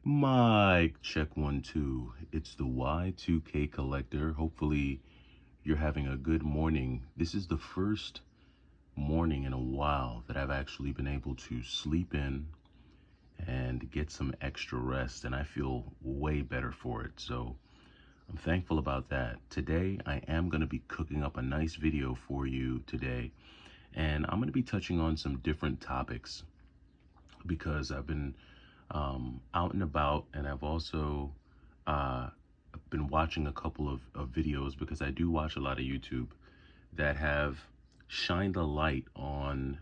Mic check 1 2. It's the Y2K collector. Hopefully, you're having a good morning. This is the first morning in a while that I've actually been able to sleep in and get some extra rest, and I feel way better for it. So, I'm thankful about that. Today, I am going to be cooking up a nice video for you today, and I'm going to be touching on some different topics because I've been out and about, and I've also uh, been watching a couple of videos because I do watch a lot of YouTube that have shined a light on,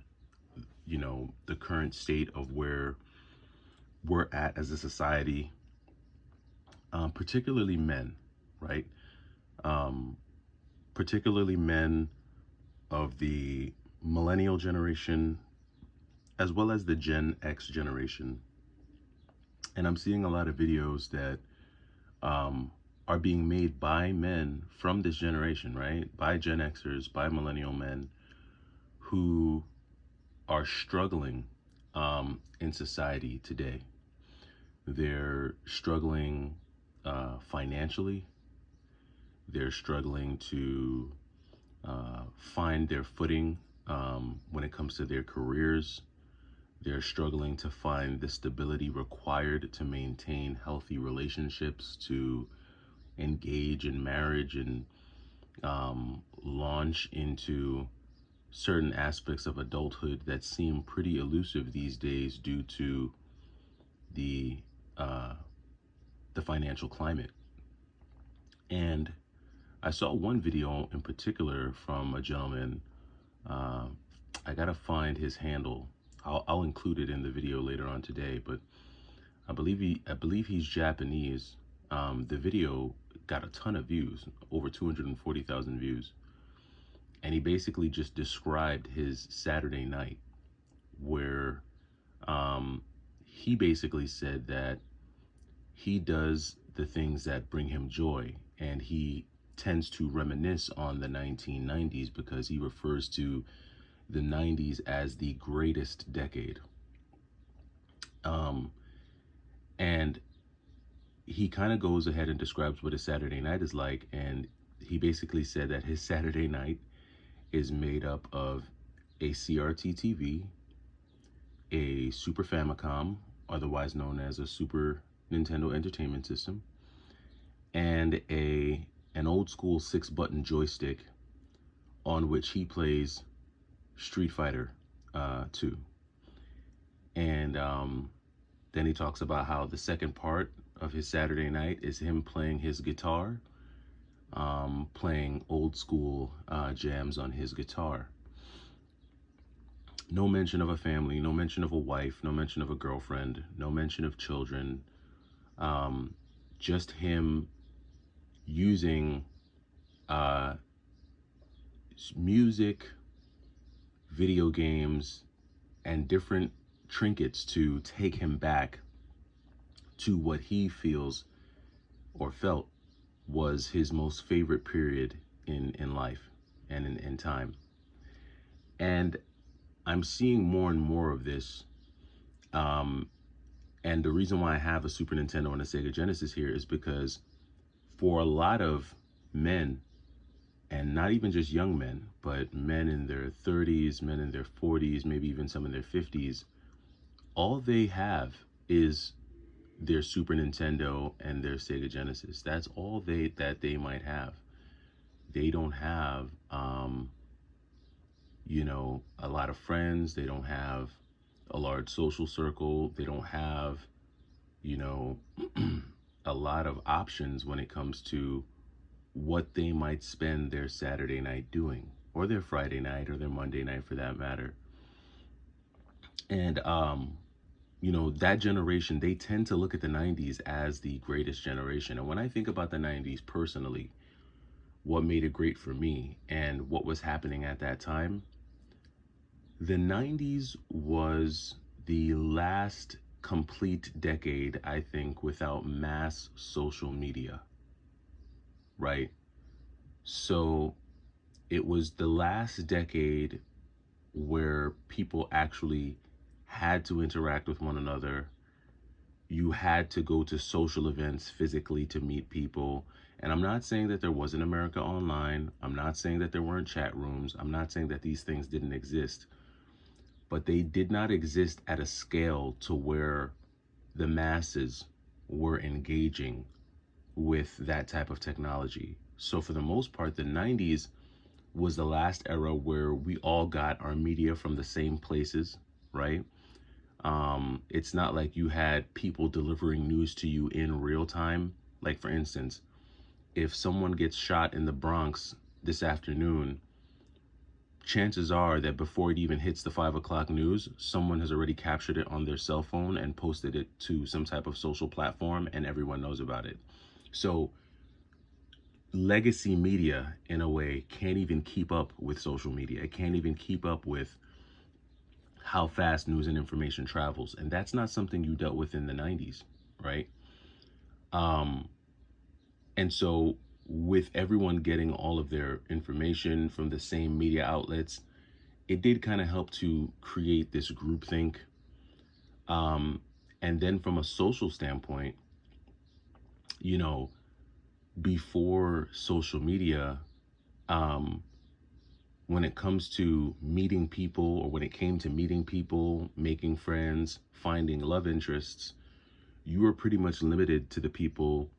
the current state of where we're at as a society, particularly men, right? Um, Particularly men of the millennial generation as well as the Gen X generation. And I'm seeing a lot of videos that um, are being made by men from this generation, right? By Gen Xers, by millennial men who are struggling in society today. They're struggling financially. They're struggling to find their footing when it comes to their careers. They're struggling to find the stability required to maintain healthy relationships, to engage in marriage and launch into certain aspects of adulthood that seem pretty elusive these days due to the uh, the financial climate. And I saw one video in particular from a gentleman. Uh, I gotta find his handle. I'll include it in the video later on today. But I believe he's Japanese. The video got a ton of views, over 240,000 views, and he basically just described his Saturday night, where um, he basically said that he does the things that bring him joy, and he tends to reminisce on the 1990s because he refers to the 90s as the greatest decade. Um, and he kind of goes ahead and describes what his Saturday night is like, and he basically said that his Saturday night is made up of a CRT TV, a Super Famicom, otherwise known as a Super Nintendo Entertainment System, and an old school 6-button joystick on which he plays Street Fighter 2. And then he talks about how the second part of his Saturday night is him playing his guitar, playing old school jams on his guitar. No mention of a family, no mention of a wife, no mention of a girlfriend, no mention of children. Um, just him using uh, music, video games, and different trinkets to take him back to what he feels or felt was his most favorite period in life and in time. And I'm seeing more and more of this. Um, and the reason why I have a Super Nintendo and a Sega Genesis here is because for a lot of men, and not even just young men, but men in their 30s, men in their 40s, maybe even some in their 50s, all they have is their Super Nintendo and their Sega Genesis. That's all they might have. They don't have a lot of friends. They don't have a large social circle. They don't have, you know, a lot of options when it comes to what they might spend their Saturday night doing, or their Friday night, or their Monday night for that matter. And that generation, they tend to look at the 90s as the greatest generation. And when I think about the 90s personally, what made it great for me and what was happening at that time, the 90s was the last complete decade, I think, without mass social media, right? So it was the last decade where people actually had to interact with one another You had to go to social events physically to meet people. And I'm not saying that there wasn't America Online. I'm not saying that there weren't chat rooms. I'm not saying that these things didn't exist. But they did not exist at a scale to where the masses were engaging with that type of technology. So for the most part, the 90s was the last era where we all got our media from the same places, right? It's not like you had people delivering news to you in real time. Like, for instance, if someone gets shot in the Bronx this afternoon, chances are that before it even hits the 5 o'clock news, someone has already captured it on their cell phone and posted it to some type of social platform, and everyone knows about it. So legacy media, in a way, can't even keep up with social media. It can't even keep up with how fast news and information travels. And that's not something you dealt with in the 90s, right? Um, and so, with everyone getting all of their information from the same media outlets, it did kind of help to create this groupthink. Um, and then, from a social standpoint, you know, before social media, um, when it comes to meeting people, or when it came to meeting people, making friends, finding love interests, you were pretty much limited to the people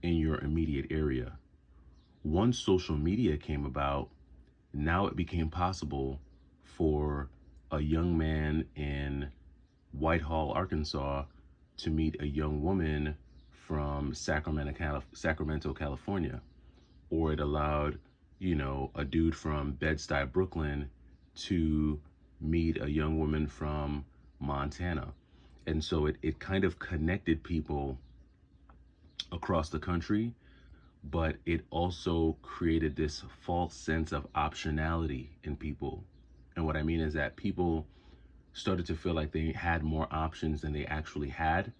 in your immediate area. Once social media came about, now it became possible for a young man in Whitehall, Arkansas, to meet a young woman from Sacramento, California. Or it allowed, a dude from Bed-Stuy, Brooklyn, to meet a young woman from Montana. And so it kind of connected people across the country, but it also created this false sense of optionality in people. And what I mean is that people started to feel like they had more options than they actually had.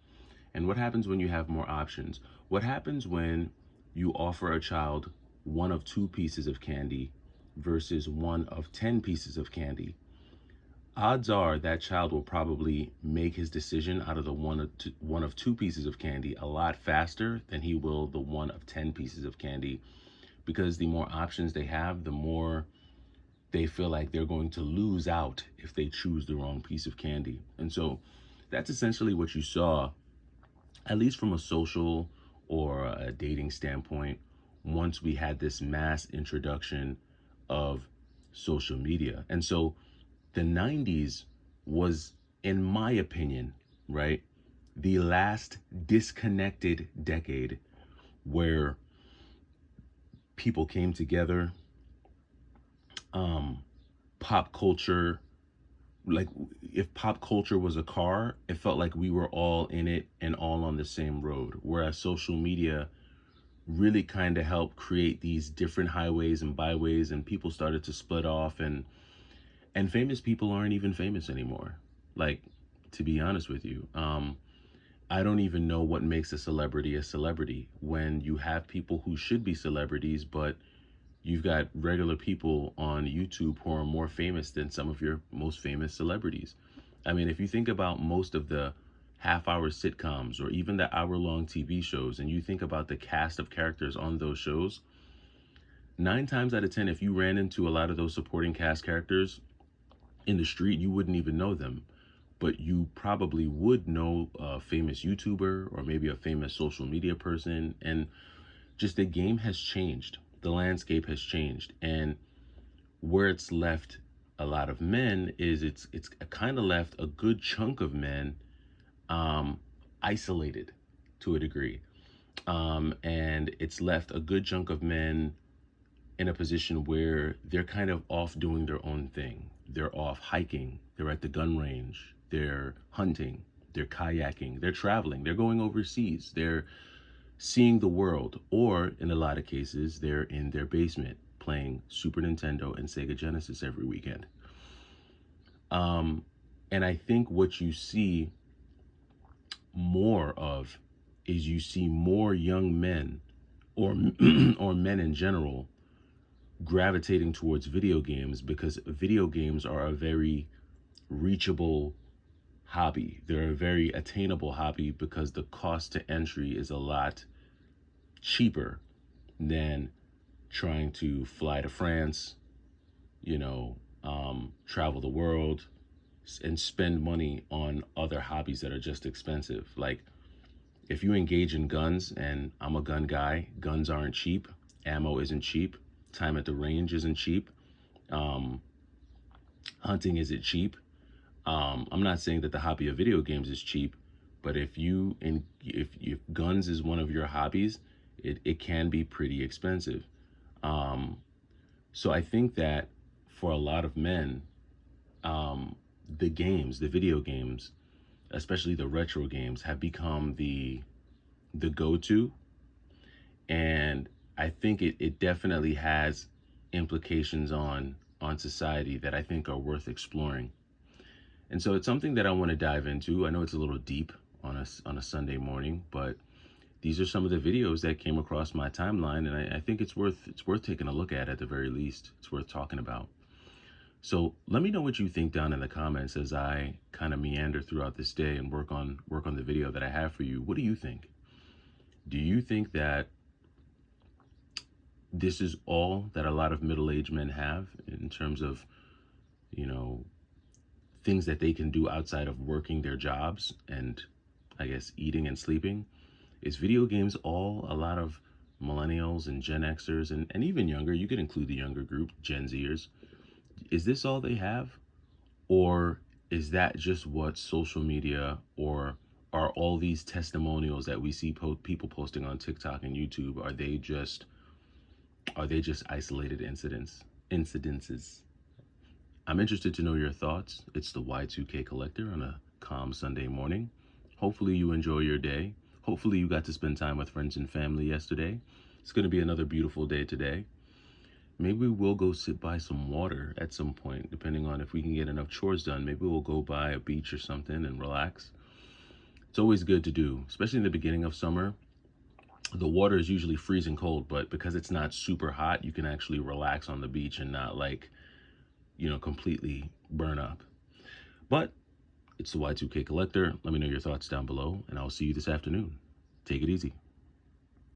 And what happens when you have more options? What happens when you offer a child one of two pieces of candy versus one of 10 pieces of candy? Odds are that child will probably make his decision out of the one of two pieces of candy a lot faster than he will the one of 10 pieces of candy, because the more options they have, the more they feel like they're going to lose out if they choose the wrong piece of candy. And so that's essentially what you saw, at least from a social or a dating standpoint, once we had this mass introduction of social media. And so the 90s was, in my opinion, right, the last disconnected decade where people came together. Pop culture, like, if pop culture was a car, it felt like we were all in it and all on the same road. Whereas social media really kind of helped create these different highways and byways, and people started to split off, and famous people aren't even famous anymore. Like, to be honest with you, I don't even know what makes a celebrity when you have people who should be celebrities, but you've got regular people on YouTube who are more famous than some of your most famous celebrities. I mean, if you think about most of the half-hour sitcoms or even the hour-long TV shows, and you think about the cast of characters on those shows, 9 times out of 10, if you ran into a lot of those supporting cast characters in the street, you wouldn't even know them. But you probably would know a famous YouTuber or maybe a famous social media person. And just the game has changed. The landscape has changed. And where it's left a lot of men is it's kind of left a good chunk of men um, isolated to a degree. And it's left a good chunk of men in a position where they're kind of off doing their own thing. They're off hiking, they're at the gun range, they're hunting, they're kayaking, they're traveling, they're going overseas, they're seeing the world, or in a lot of cases, they're in their basement playing Super Nintendo and Sega Genesis every weekend. And I think what you see more of is you see more young men, or or men in general, gravitating towards video games, because video games are a very reachable hobby. They're a very attainable hobby because the cost to entry is a lot cheaper than trying to fly to France, travel the world, and spend money on other hobbies that are just expensive. Like if you engage in guns, and I'm a gun guy, guns aren't cheap, ammo isn't cheap, time at the range isn't cheap, um, hunting isn't cheap. I'm not saying that the hobby of video games is cheap, but if guns is one of your hobbies, it can be pretty expensive. Um, so I think that for a lot of men, the video games, especially the retro games, have become the go-to, and I think it definitely has implications on society that I think are worth exploring. And so it's something that I want to dive into. I know it's a little deep on a Sunday morning, but these are some of the videos that came across my timeline, and I think it's worth taking a look at the very least. It's worth talking about. So let me know what you think down in the comments as I kind of meander throughout this day and work on the video that I have for you. What do you think? Do you think that this is all that a lot of middle-aged men have in terms of, you know, things that they can do outside of working their jobs and, I guess, eating and sleeping? Is video games all a lot of millennials and Gen Xers and even younger? You could include the younger group, Gen Zers. Is this all they have? Or is that just what social media, or are all these testimonials that we see people posting on TikTok and YouTube, are they just isolated incidences? I'm interested to know your thoughts. It's the Y2K Collector on a calm Sunday morning. Hopefully you enjoy your day. Hopefully you got to spend time with friends and family yesterday. It's going to be another beautiful day today. Maybe we'll go sit by some water at some point, depending on if we can get enough chores done. Maybe we'll go by a beach or something and relax. It's always good to do, especially in the beginning of summer. The water is usually freezing cold, but because it's not super hot, you can actually relax on the beach and not completely burn up. But it's the Y2K Collector. Let me know your thoughts down below, and I'll see you this afternoon. Take it easy.